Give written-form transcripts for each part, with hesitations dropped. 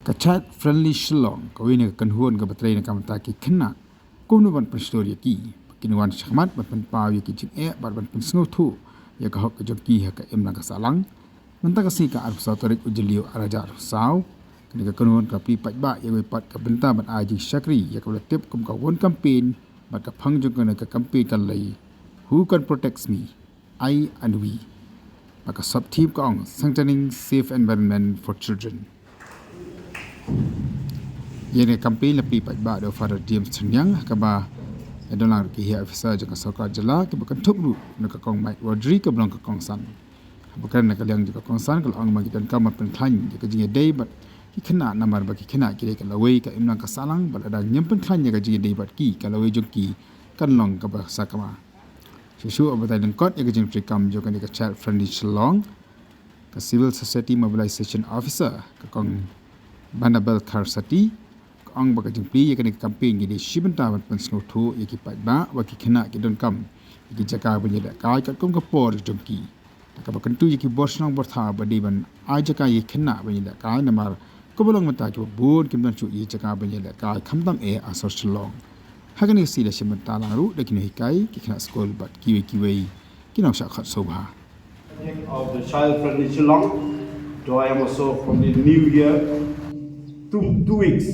Kachat friendly Shillong, Kawin Kanhuan Gabatrain Kamataki Khynnah, Kunuban Pristoriaki, Kinuan Shahmat, but Penpaw Kitchen Air, but Pensno too, Yakahok Joki Haka Imnaka Salang, Mantakasika Arsatoric Ujilio Arajar Sao, Kanikanuan Kapi Patba, Yawipat Kabenta, but Aji Shakri, Yakalatip Kumka one campaign, but Kapangjukanaka campaign Kalay. Who can protect me? I and we. Like a sub-team Kong, sanctioning safe environment for children. Yene campaign la pipa ba do Father James Chanyang kaba edolang ki here officer jaka sarkar jala ki bakan thopru naka kong Mike Rodri ka blong ka kong san bakan naka liang jaka kong san kal ang magitan ka Pynkhlaiñ jaka jinge day but ki Khynnah namar ba ki Khynnah ki ka lawei ka imnang ka salang bal ada nyam Pynkhlaiñ jaka jinge day but ki ka lawei joki kan long ka ba Sakma shu abatai dan kot jaka jing prikam joka ni ka child friendly Shillong ka civil society mobilization officer ka kong Banabel Karsati ang baga jingpli ya kani campaign gi shibenta ban pensno tho ya ki ba wa ki Khynnah ki don kam ki jaka ban ya ka ka kom ka por jongki ka ba kan tu ya ki bosnang bortha ba di ban a jaka ye Khynnah ban ya ka na mar ko bolong mata ki bon kim dan chu ye jaka ban ya ka khamtam e a so Shillong hagani si la shibenta la ru da ki nei kai ki Khynnah school but ki we ki naw sha khat so ba of the child friendly Shillong. So I am also from the new year 2 weeks.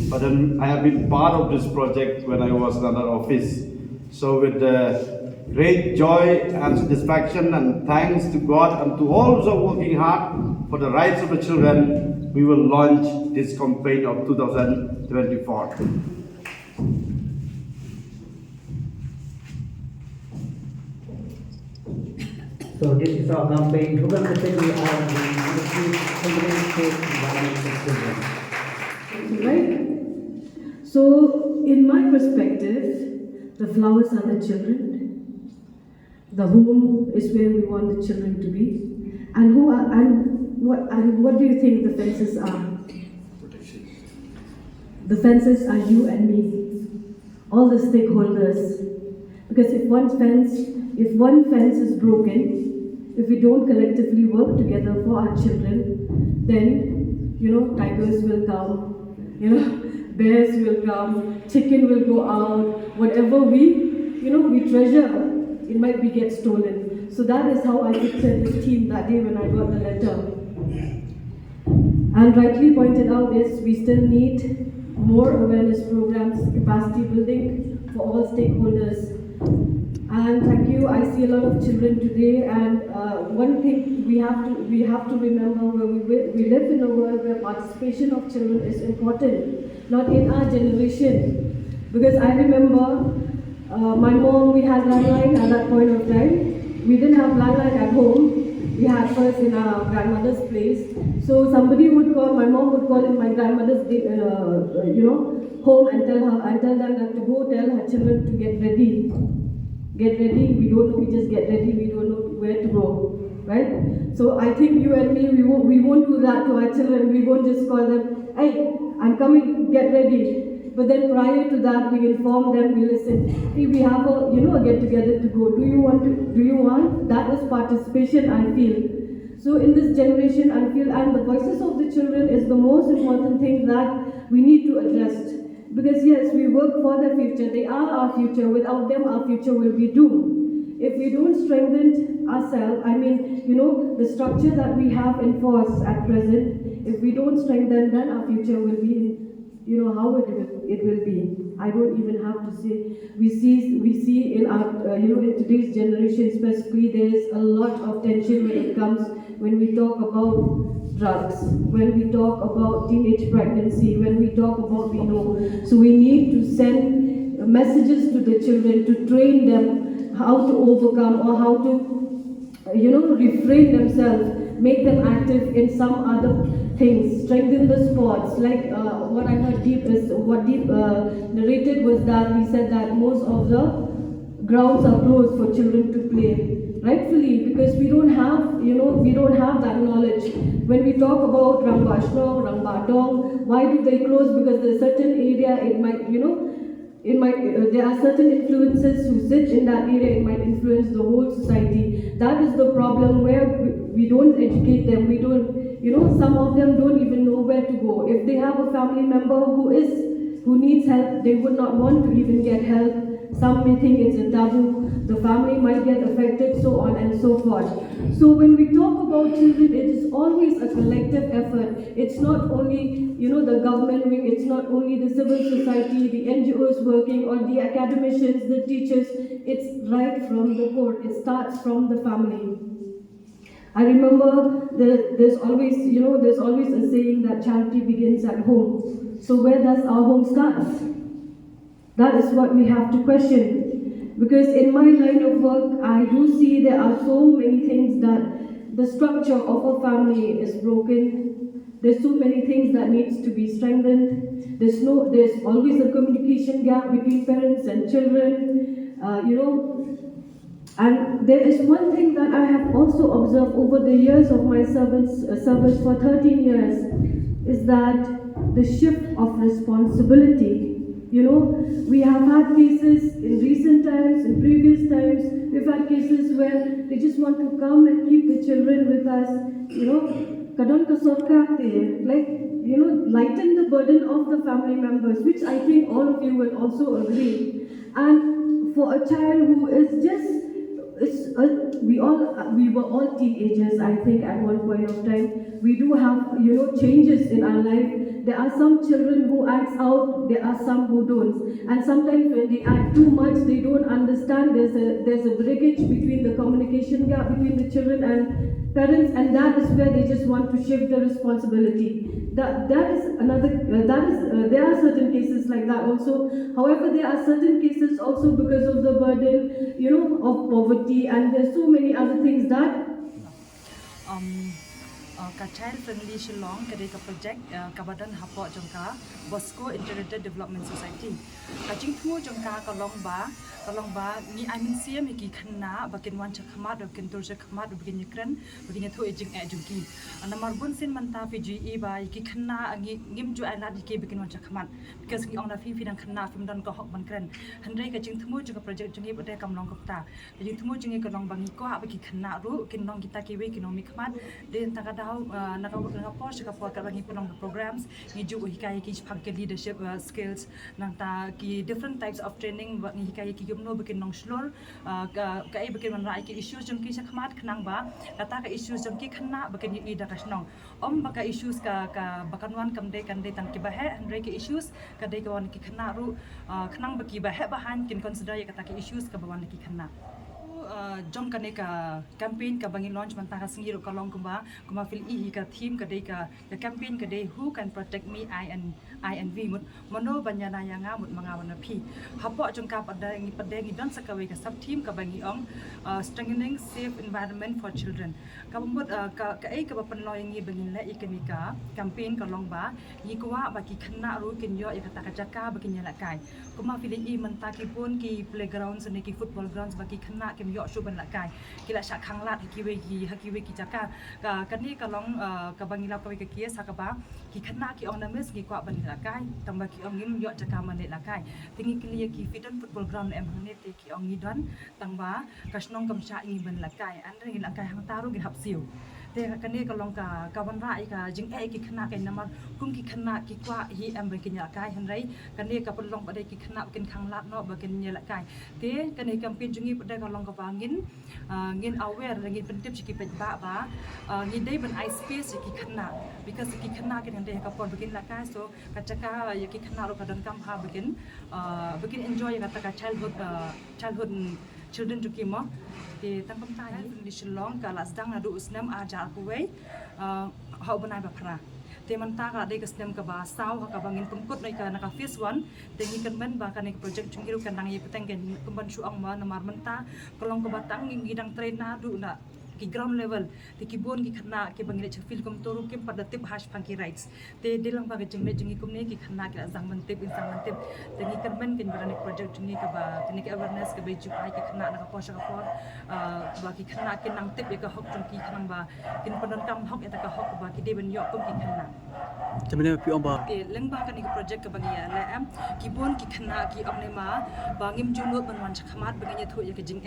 But then I have been part of this project when I was in another office. So with great joy and satisfaction and thanks to God and to all those working hard for the rights of the children, we will launch this campaign of 2024. So this is our campaign. We are the Right? So, in my perspective, the flowers are the children. The home is where we want the children to be. And what do you think the fences are? Protection. The fences are you and me, all the stakeholders. Because if one fence is broken, if we don't collectively work together for our children, then tigers will come. Bears will come, chicken will go out, whatever we treasure, it might get stolen. So that is how I pictured this team that day when I got the letter. And rightly pointed out is we still need more awareness programs, capacity building for all stakeholders. And thank you. I see a lot of children today, and one thing we have to remember: where we live in a world where participation of children is important, not in our generation. Because I remember my mom. We had landline at that point of time. We didn't have landline at home. We had first in our grandmother's place. So somebody would call. My mom would call in my grandmother's home and tell them that to go tell her children to get ready. Get ready, we don't know, we just get ready, we don't know where to go, right? So I think you and me, we won't do that to our children. We won't just call them, hey, I'm coming, get ready. But then prior to that, we inform them, we listen, hey, we have a get-together to go. Do you want? That is participation, I feel. So in this generation, I feel, and the voices of the children is the most important thing that we need to address. Because yes, we work for their future. They are our future. Without them, our future will be doomed. If we don't strengthen ourselves, the structure that we have in force at present, if we don't strengthen, then our future will be, how it will be. I don't even have to say. We see in our, in today's generation specifically, there is a lot of tension when we talk about drugs, when we talk about teenage pregnancy, when we talk about So we need to send messages to the children to train them how to overcome or how to, refrain themselves, make them active in some other things, strengthen the sports. Like what I heard Deep narrated was that he said that most of the grounds are closed for children to play. Rightfully, because we don't have that knowledge. When we talk about Rangbashnong, Rangbadong, why do they close? Because there's certain area, there are certain influences who sit in that area, it might influence the whole society. That is the problem where we don't educate them, we don't some of them don't even know where to go. If they have a family member who needs help, they would not want to even get help. Some may think it's a taboo, the family might get affected, so on and so forth. So when we talk about children, it is always a collective effort. It's not only, the government wing, it's not only the civil society, the NGOs working, or the academicians, the teachers. It's right from the core. It starts from the family. I remember there's always a saying that charity begins at home. So where does our home start? That is what we have to question. Because in my line of work, I do see there are so many things that the structure of a family is broken. There's so many things that needs to be strengthened. There's always a communication gap between parents and children. And there is one thing that I have also observed over the years of my service for 13 years is that the shift of responsibility. We have had cases in recent times, in previous times, we've had cases where they just want to come and keep the children with us, lighten the burden of the family members, which I think all of you will also agree. And for a child who is just we were all teenagers, I think, at one point of time. We do have, changes in our life. There are some children who act out, there are some who don't. And sometimes when they act too much, they don't understand. There's a breakage between the communication gap between the children and parents, and that is where they just want to shift the responsibility. There are certain cases like that also. However, there are certain cases also because of the burden, of poverty, and there's so many other things that child friendly Shillong kadai project kabadan hapo jongka Bosco Integrated Development Society kajing thu jongka kalong ba ni amin sia mi ki Khynnah bakin wan chakhamat bakin tur chakhamat bakin yikran bakin thu ejing jongki namar bun sin manta PGE ba ki Khynnah ngim ju alat ki bakin wan chakhamat because ki ong na fi dang Khynnah film dan ko hok ban kran handai kajing thu jongka project jongi badai kamlong kopta kajing thu jongi kalong bangi ko ba ki Khynnah ru kin nong kita ki we kin mi khamat den takadau nakapos ka bangi punong programs ni ju hikai ki phangke leadership skills nang ta ki different types of training ni hikai ki gumno bikin nong slor ka bikin man rai ki issues jong ki sakmat Khnang ba kata ka issues jong ki Khynnah bikin i da kasnong baka issues ka bakanwan kamde tan ki bahe andre ki issues ka dei kawan ki Khynnah ru Khnang baki bahe bahan kin consider ya kata ki issues ka bawan ki Khynnah jom kane ka campaign ka bangi launch manta ka singi ro kalong kuma fil I ka theme ka dei ka campaign ka dei who can protect me I and we mut mano banyana yanga mut mga wana phi hapo jong ka padengi don sakawe ka sub team ka bangi ong strengthening safe environment for children ka mut ka bapanloy ngi bangin la ikani ka campaign ka long ba yi kwa ba ki Khynnah ru kin yo ikata ka jaka bakin yala kai kuma fil I manta ki pun ki playgrounds ne ki football grounds ba ki Khynnah kim yo shuban la kai kila sha khanglat hakiwe ki jaka ka ni ka long ka bangi la ka ki sa ka ba ki Khynnah ki ong namis ki kwa ban la kai tamba ki ong ngim yo jaka man la kai tingi kili ki fitan football ground em hane te ki ong ngidon tamba kasnong kam sha ngi ban la kai an ring la kai hang taru gi hap siu te kane ka long ka ban ra ka jing ki Khynnah kai namar kum ki Khynnah ki kwa hi em ban kin ya kai han rai kane ka pun long badai ki Khynnah kin khanglat no ba kin ya la kai te kane campaign jungi badai ka long ka bangin ngin aware ngin pentip ki pet ba ngin dai ban I space ki Khynnah because ki Khynnah kin dai ka pon begin la kai so kachaka ya ki Khynnah ro ka dan kam ha begin enjoy ka ta childhood children to kimo te tang kam tai ni Shillong ka las dang na du usnam ajar kuwei hau banai ba phra te manta ka dei ka snem ka ba saw ka bangin pungkut nai ka naka phase 1 te ngi kan men ba ka ni project chungiru kan nang ye peteng ken kumban su ang ma namar menta kolong ka batang ngi dang train na du na ki ground level te ki bon ki Khynnah ke bangin cha fil kom toru kim pada tip hash pangki rights te dilang ba jeng jengi kum ne ki Khynnah ki zang man tip insang man tip te ngi kan men ken barani project jengi ka ba ni awareness ka be ju ai ki Khynnah na ka posha ka por ba ki Khynnah ken nang tip ka hok jong ki Khnang ba kin panon kam hok eta ka hok ba ki de ben yo kum ki Khynnah Jamene pi ong ba ke leng ba ka ni project ka bangi ya la am ki bon ki Khynnah ki amne ma ba ngim ju not ban wan chakhamat bangi thu ya ka jing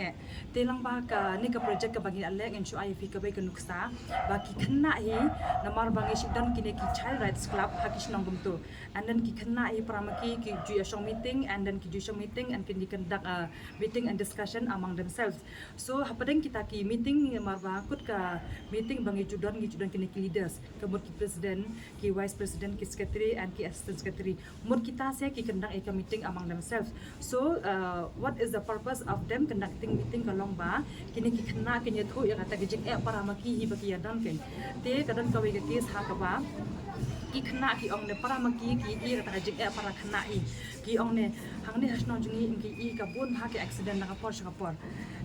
te lang ba ka ni ka project ka bangi alek insyu ai fi kabai kanuksa baki Khynnah hi namar bangi sidon kini ki child rights club hakish nong gumtu and then ki Khynnah hi pramaki ki ju shong meeting and then ki ju shong meeting and can conduct a meeting and discussion among themselves so hapadeng kita ki meeting marba kut ka meeting bangi judon kini ki leaders kemud ki president ki vice president ki secretary and ki assistant secretary mud kita se ki conduct a meeting among themselves so what is the purpose of them conducting meeting kalong ba kini ki Khynnah kini thu ya kata gijing para maki hi baki yadan ken te kadan kawi ke kes ha ka ba ki Khynnah ki ong ne para maki ki i kata gijing para Khynnah hi ki ong ne hang ni hasnon jungi ki i ka bun ha ke accident na ka por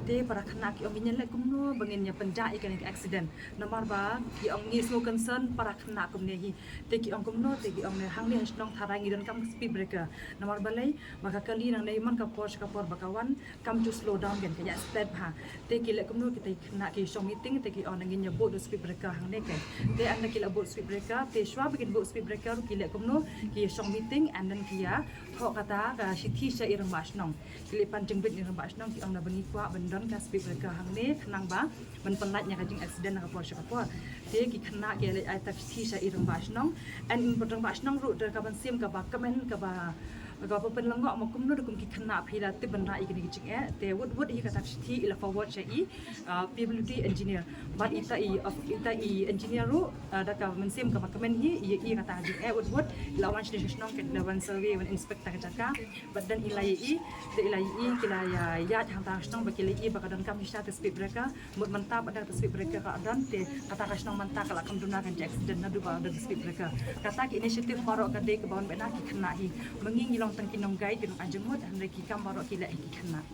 te para Khynnah ki ong nyen le kumno bangin nya penja i kan accident nomor ba ki ong ni so concern para Khynnah kum ne hi te ki ong kumno te ki ong ne hang ni hasnon tharangi don kam speed breaker nomor ba lai maka kali nang nei man ka por bakawan kam to slow down gen kaya step ha te ki le kumno ki te Khynnah ki shong meeting te ki ong nangin nya bo do speed breaker hang ne ke te an ki la bo speed breaker te shwa bikin bo speed breaker ki le kumno ki shong meeting and then ki ya tho kata ka sithi sha irang mas nong ki le pan jengbit irang mas nong ki ong na bangi kwa bandon ka speed breaker hang ne Khnang ba man panlat nya ka jing accident na ka por te ki Khynnah ki le ai ta sithi sha irang mas nong and in bodong mas nong ru der ka ban sim ka ba kamen ka baก็เป็นลงก็มาคุ้มนู่นกุมกิขณะพิลาติบันไรกันจริงแต่วุฒิกระทับที่อิลฟอร์ดใช่ PWD engineer บัดอิตาอี engineer รู้ดักกับมันเสียมกับมันก็มันฮีกระทับจริงวุฒิลาวันชิชนองกันลาวัน survey วัน inspect กันจักรบัดดันอิลายกิลายญาติทางชนองบักกิลายบักดันคำพิชาติ speed breaker หมดมันตาบัดดัน speed breaker ก็ดันแต่กระทับชนองมันตากละคำดุนากันจาก accident นั่นดูบัดดัน speed breaker กระทับ initiative ฟอร์กันเด็กบอลเป็นนักกิขณะฮีมึงยิ่งลองตั้งกินน้องไกด์กินน้องอันจมูกอันเด็กกิคำบารอกกิละกิKhynnah